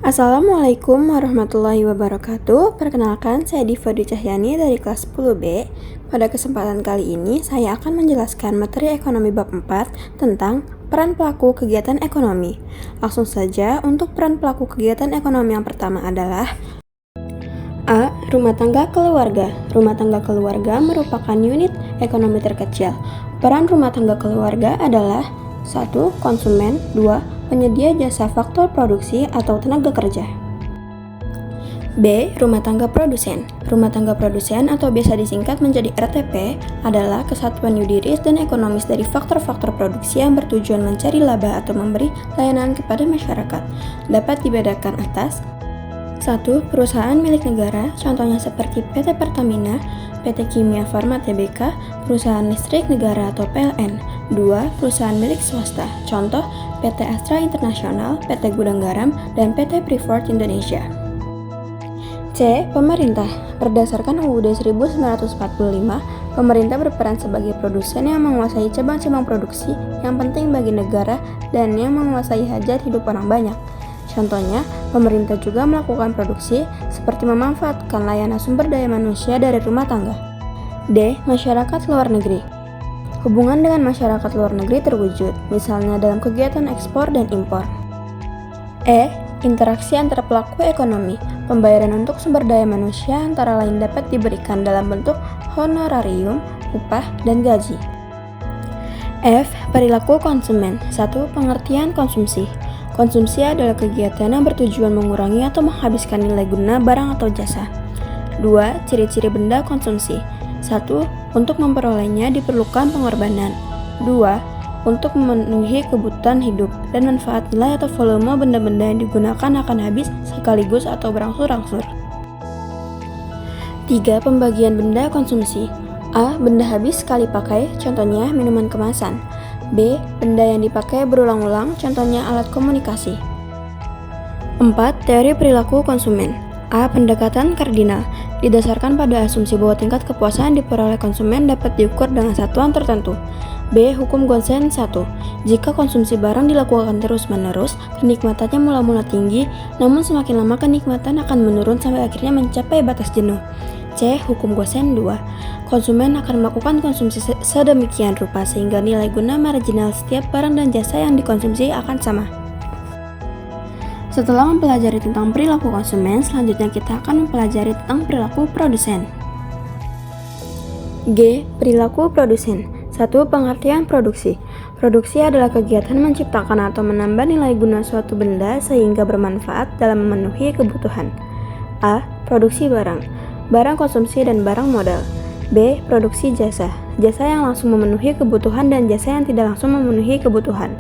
Assalamualaikum warahmatullahi wabarakatuh. Perkenalkan, saya Diva Dwi Cahyani dari kelas 10B. Pada kesempatan kali ini, saya akan menjelaskan materi ekonomi bab 4 tentang peran pelaku kegiatan ekonomi. Langsung saja, untuk peran pelaku kegiatan ekonomi yang pertama adalah A. Rumah tangga keluarga. Rumah tangga keluarga merupakan unit ekonomi terkecil. Peran rumah tangga keluarga adalah 1. Konsumen. 2. Penyedia jasa faktor produksi atau tenaga kerja. B. Rumah tangga produsen. Rumah tangga produsen atau biasa disingkat menjadi RTP adalah kesatuan yuridis dan ekonomis dari faktor-faktor produksi yang bertujuan mencari laba atau memberi layanan kepada masyarakat. Dapat dibedakan atas 1. Perusahaan milik negara, contohnya seperti PT Pertamina, PT Kimia Farma Tbk, perusahaan listrik negara atau PLN. 2. Perusahaan milik swasta, contoh PT Astra Internasional, PT Gudang Garam, dan PT Freeport Indonesia. C. Pemerintah. Berdasarkan UUD 1945, pemerintah berperan sebagai produsen yang menguasai cabang-cabang produksi yang penting bagi negara dan yang menguasai hajat hidup orang banyak. Contohnya, pemerintah juga melakukan produksi seperti memanfaatkan layanan sumber daya manusia dari rumah tangga. D. Masyarakat luar negeri. Hubungan dengan masyarakat luar negeri terwujud, misalnya dalam kegiatan ekspor dan impor. E. Interaksi antara pelaku ekonomi. Pembayaran untuk sumber daya manusia antara lain dapat diberikan dalam bentuk honorarium, upah, dan gaji. F. Perilaku konsumen. 1. Pengertian konsumsi. Konsumsi adalah kegiatan yang bertujuan mengurangi atau menghabiskan nilai guna barang atau jasa. 2. Ciri-ciri benda konsumsi. 1. Untuk memperolehnya diperlukan pengorbanan. 2. Untuk memenuhi kebutuhan hidup dan manfaat nilai atau volume benda-benda yang digunakan akan habis sekaligus atau berangsur-angsur. 3. Pembagian benda konsumsi. A. Benda habis sekali pakai, contohnya minuman kemasan. B. Benda yang dipakai berulang-ulang, contohnya alat komunikasi. 4. Teori perilaku konsumen. A. Pendekatan kardinal. Didasarkan pada asumsi bahwa tingkat kepuasan diperoleh konsumen dapat diukur dengan satuan tertentu. B. Hukum Gonsen 1. Jika konsumsi barang dilakukan terus-menerus, kenikmatannya mula-mula tinggi, namun semakin lama kenikmatan akan menurun sampai akhirnya mencapai batas jenuh. C. Hukum Gonsen 2. Konsumen akan melakukan konsumsi sedemikian rupa sehingga nilai guna marginal setiap barang dan jasa yang dikonsumsi akan sama. Setelah mempelajari tentang perilaku konsumen, selanjutnya kita akan mempelajari tentang perilaku produsen. G. Perilaku produsen. 1. Pengertian produksi. Produksi adalah kegiatan menciptakan atau menambah nilai guna suatu benda sehingga bermanfaat dalam memenuhi kebutuhan. A. Produksi barang. Barang konsumsi dan barang modal. B. Produksi jasa. Jasa yang langsung memenuhi kebutuhan dan jasa yang tidak langsung memenuhi kebutuhan.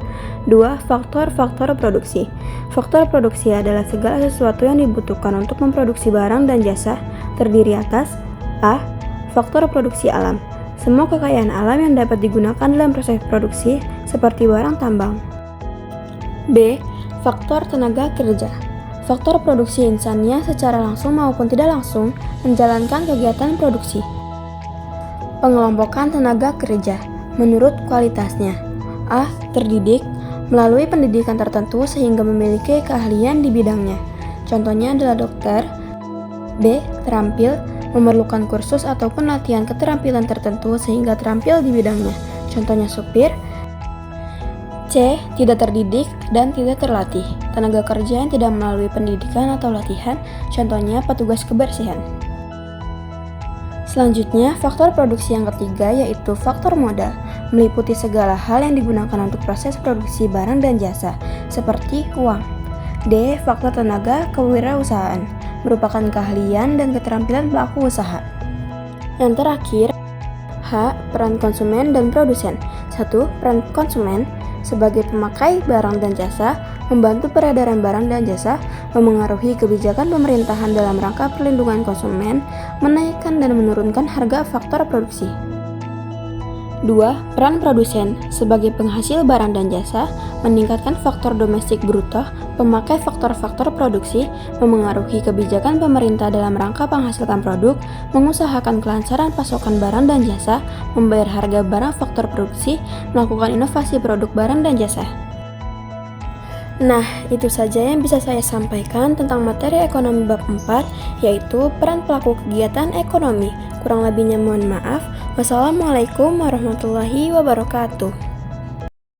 2. Faktor-faktor produksi. Faktor produksi adalah segala sesuatu yang dibutuhkan untuk memproduksi barang dan jasa, terdiri atas A. Faktor produksi alam. Semua kekayaan alam yang dapat digunakan dalam proses produksi, seperti barang tambang. B. Faktor tenaga kerja. Faktor produksi insannya secara langsung maupun tidak langsung menjalankan kegiatan produksi. Pengelompokan tenaga kerja menurut kualitasnya. A. Terdidik, melalui pendidikan tertentu sehingga memiliki keahlian di bidangnya. Contohnya adalah dokter. B. Terampil, memerlukan kursus ataupun latihan keterampilan tertentu sehingga terampil di bidangnya. Contohnya supir. C. Tidak terdidik dan tidak terlatih, tenaga kerja yang tidak melalui pendidikan atau latihan, contohnya petugas kebersihan. Selanjutnya, faktor produksi yang ketiga yaitu faktor modal, meliputi segala hal yang digunakan untuk proses produksi barang dan jasa, seperti uang. D. Faktor tenaga kewirausahaan, merupakan keahlian dan keterampilan pelaku usaha. Yang terakhir, H. Peran konsumen dan produsen. 1. Peran konsumen sebagai pemakai barang dan jasa, membantu peredaran barang dan jasa, memengaruhi kebijakan pemerintahan dalam rangka perlindungan konsumen, menaikkan dan menurunkan harga faktor produksi. 2. Peran produsen sebagai penghasil barang dan jasa, meningkatkan faktor domestik bruto, pemakai faktor-faktor produksi, memengaruhi kebijakan pemerintah dalam rangka menghasilkan produk, mengusahakan kelancaran pasokan barang dan jasa, membayar harga barang faktor produksi, melakukan inovasi produk barang dan jasa. Nah, itu saja yang bisa saya sampaikan tentang materi ekonomi bab 4, yaitu peran pelaku kegiatan ekonomi. Kurang lebihnya mohon maaf. Wassalamualaikum warahmatullahi wabarakatuh.